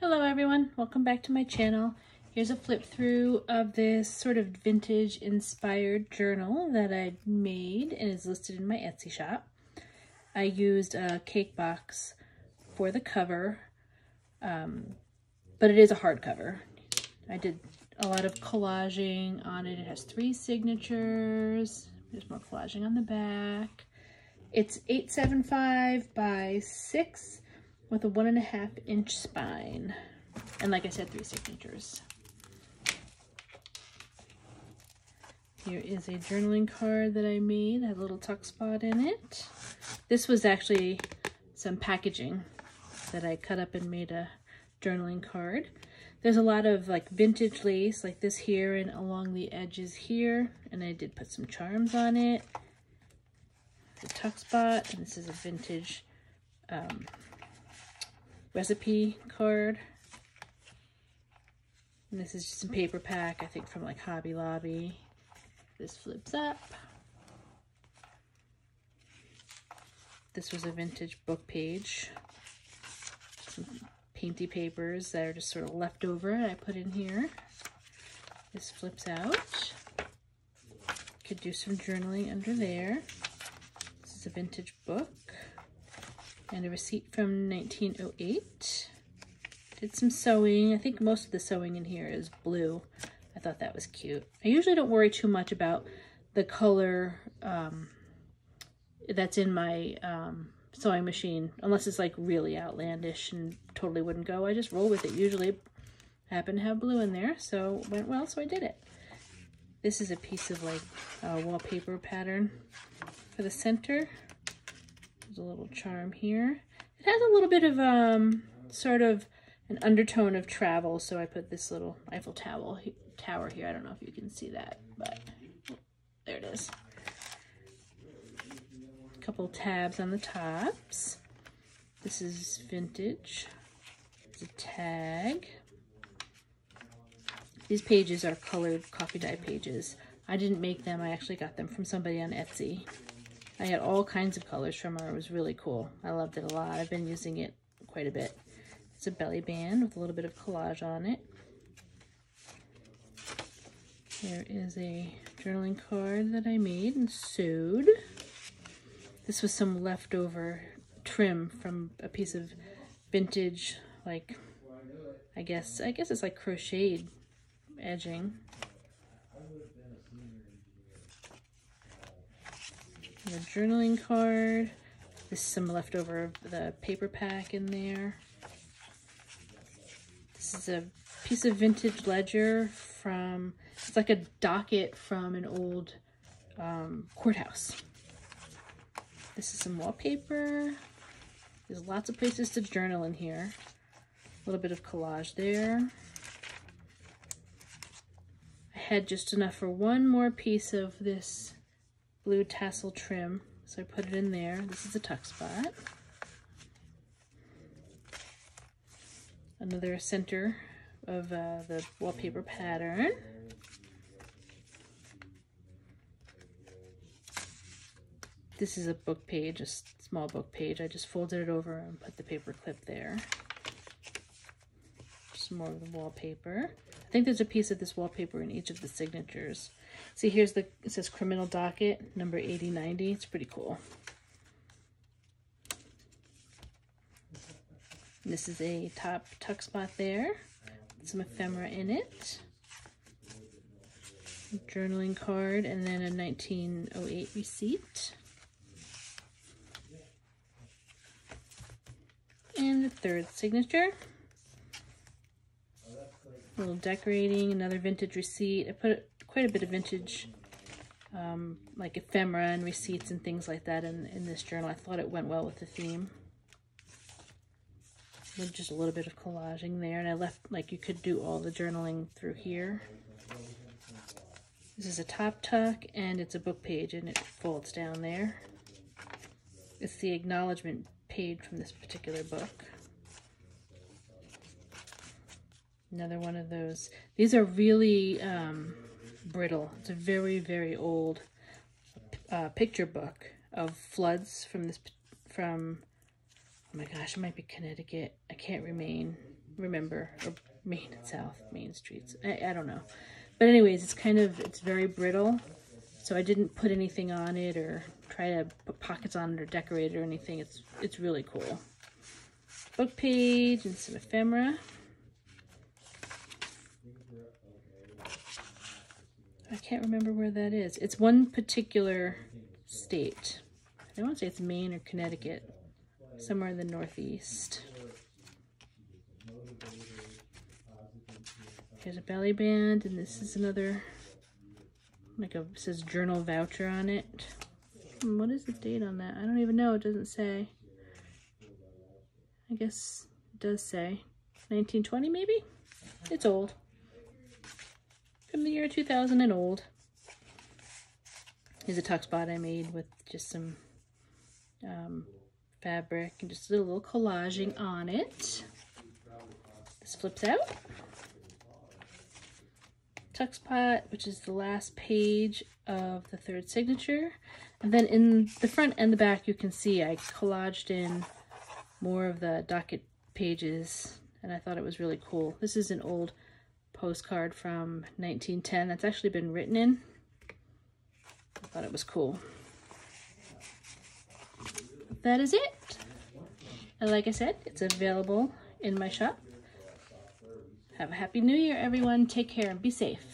Hello everyone, welcome back to my channel. Here's a flip through of this sort of vintage inspired journal that I made and is listed in my Etsy shop. I used a cake box for the cover, but it is a hardcover. I did a lot of collaging on it. It has 3 signatures. There's more collaging on the back. It's 875 by 6 with a 1.5 inch spine. And like I said, 3 signatures. Here is a journaling card that I made. I have a little tuck spot in it. This was actually some packaging that I cut up and made a journaling card. There's a lot of like vintage lace like this here and along the edges here. And I did put some charms on it. The tuck spot, and this is a vintage recipe card. And this is just a paper pack, I think from like Hobby Lobby. This flips up. This was a vintage book page. Some painty papers that are just sort of left over I put in here. This flips out. Could do some journaling under there. This is a vintage book. And a receipt from 1908. Did some sewing. I think most of the sewing in here is blue. I thought that was cute. I usually don't worry too much about the color that's in my sewing machine, unless it's like really outlandish and totally wouldn't go. I just roll with it. Usually I happen to have blue in there, so it went well, so I did it. This is a piece of like wallpaper pattern for the center. There's a little charm here. It has a little bit of sort of an undertone of travel, so I put this little Eiffel tower here. I don't know if you can see that, but there it is. A couple tabs on the tops. This is vintage. It's a tag. These pages are colored coffee dye pages. I didn't make them. I actually got them from somebody on Etsy. I got all kinds of colors from her. It was really cool. I loved it a lot. I've been using it quite a bit. It's a belly band with a little bit of collage on it. There is a journaling card that I made and sewed. This was some leftover trim from a piece of vintage, like, I guess it's like crocheted edging. The journaling card. This is some leftover of the paper pack in there. This is a piece of vintage ledger from, it's like a docket from an old courthouse. This is some wallpaper. There's lots of places to journal in here. A little bit of collage there. I had just enough for one more piece of this blue tassel trim, so I put it in there. This is a tuck spot. Another center of the wallpaper pattern. This is a book page, a small book page. I just folded it over and put the paper clip there. Just more of the wallpaper. I think there's a piece of this wallpaper in each of the signatures. See, here's it says criminal docket, number 8090. It's pretty cool. And this is a top tuck spot there. Some ephemera in it. A journaling card, and then a 1908 receipt. And the third signature. A little decorating, another vintage receipt. I put quite a bit of vintage like ephemera and receipts and things like that in this journal. I thought it went well with the theme. With just a little bit of collaging there, and I left, like, you could do all the journaling through here. This is a top tuck, and it's a book page, and it folds down there. It's the acknowledgement page from this particular book. Another one of those. These are really brittle. It's a very, very old picture book of floods from oh my gosh, it might be Connecticut. I can't remember, or Main and South Main Streets. I don't know. But anyways, it's very brittle. So I didn't put anything on it or try to put pockets on it or decorate it or anything. It's really cool. Book page and some ephemera. I can't remember where that is. It's one particular state. I want to say it's Maine or Connecticut. Somewhere in the Northeast. Here's a belly band, and this is another, it says journal voucher on it. What is the date on that? I don't even know. It doesn't say. I guess it does say 1920 maybe? It's old. From the year 2000 and old. Here's a tuck spot I made with just some fabric and just a little collaging on it. This flips out. Tuck spot, which is the last page of the third signature. And then in the front and the back, you can see I collaged in more of the docket pages, and I thought it was really cool. This is an old postcard from 1910 that's actually been written in. I thought it was cool. That is it. And like I said, it's available in my shop. Have a happy new year, everyone. Take care and be safe.